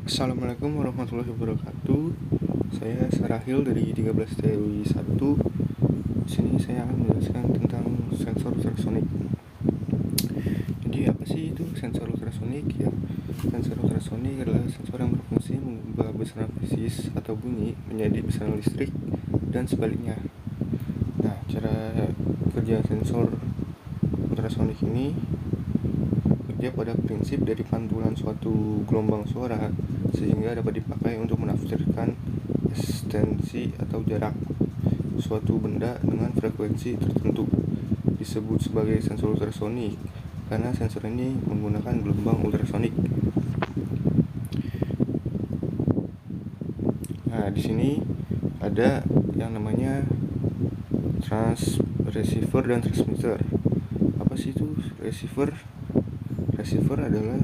Assalamualaikum warahmatullahi wabarakatuh. Saya Sarahil dari 13 TUI 1. Di sini saya akan menjelaskan tentang sensor ultrasonik. Jadi apa sih itu sensor ultrasonik? Ya, sensor ultrasonik adalah sensor yang berfungsi mengubah besaran fisis atau bunyi menjadi besaran listrik dan sebaliknya. Nah, cara kerja sensor ultrasonik ini bekerja pada prinsip dari pantulan suatu gelombang suara sehingga dapat dipakai untuk menafsirkan ekstensi atau jarak suatu benda dengan frekuensi tertentu. Disebut sebagai sensor ultrasonik karena sensor ini menggunakan gelombang ultrasonik. Nah, di sini ada yang namanya receiver dan transmitter. Apa sih itu receiver? Receiver adalah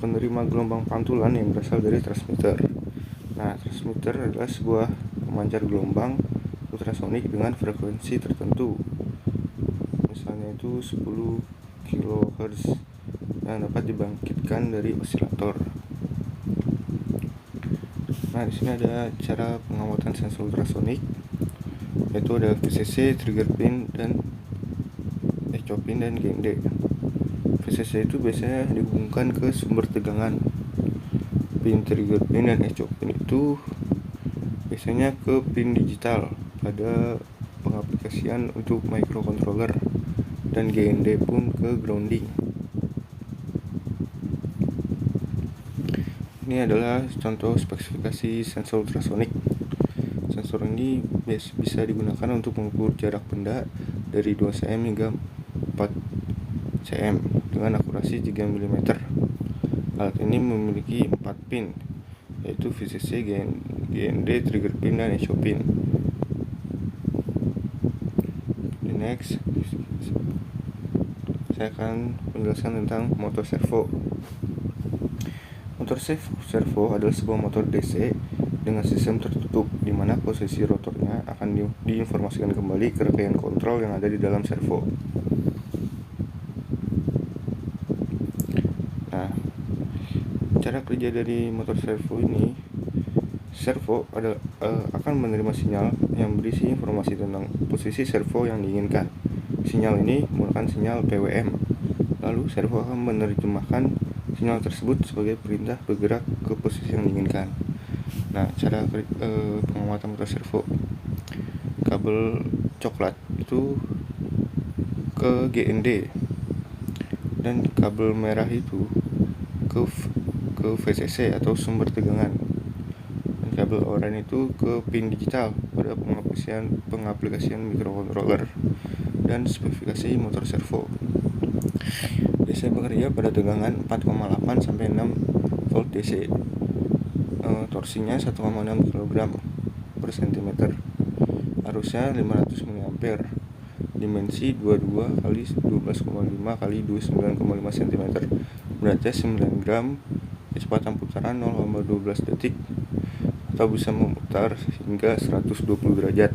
penerima gelombang pantulan yang berasal dari transmitter. Nah, transmitter adalah sebuah pemancar gelombang ultrasonik dengan frekuensi tertentu. Misalnya itu 10 kHz yang dapat dibangkitkan dari osilator. Nah, di sini ada cara pengamatan sensor ultrasonik, yaitu ada VCC, trigger pin, dan echo pin dan GND. VCC itu biasanya dihubungkan ke sumber tegangan. Pin trigger pin dan echo pin itu biasanya ke pin digital pada pengaplikasian untuk microcontroller, dan GND pun ke grounding. Ini adalah contoh spesifikasi sensor ultrasonik. Sensor ini bisa digunakan untuk mengukur jarak benda dari 2 cm hingga 4 cm dengan akurasi 3 mm. Alat ini memiliki 4 pin, yaitu VCC, GND, trigger pin, dan echo pin. Next, saya akan menjelaskan tentang motor servo. Motor servo adalah sebuah motor DC dengan sistem tertutup, di mana posisi rotornya akan diinformasikan kembali ke rangkaian kontrol yang ada di dalam servo. Nah, cara kerja dari motor servo ini, servo akan menerima sinyal yang berisi informasi tentang posisi servo yang diinginkan. Sinyal ini merupakan sinyal PWM. Lalu servo akan menerjemahkan sinyal tersebut sebagai perintah bergerak ke posisi yang diinginkan. Nah, cara pengamatan motor servo, kabel coklat itu ke GND dan kabel merah itu ke VCC atau sumber tegangan, dan kabel oranye itu ke pin digital pada pengaplikasian microcontroller. Dan spesifikasi motor servo biasanya bekerja pada tegangan 4,8 sampai 6 volt DC. Torsinya 1,6 kg per cm. Arusnya 500 mA. Dimensi 22 x 12,5 x 29,5 cm. Beratnya 9 gram. Kecepatan putaran 0,12 detik atau bisa memutar hingga 120 derajat.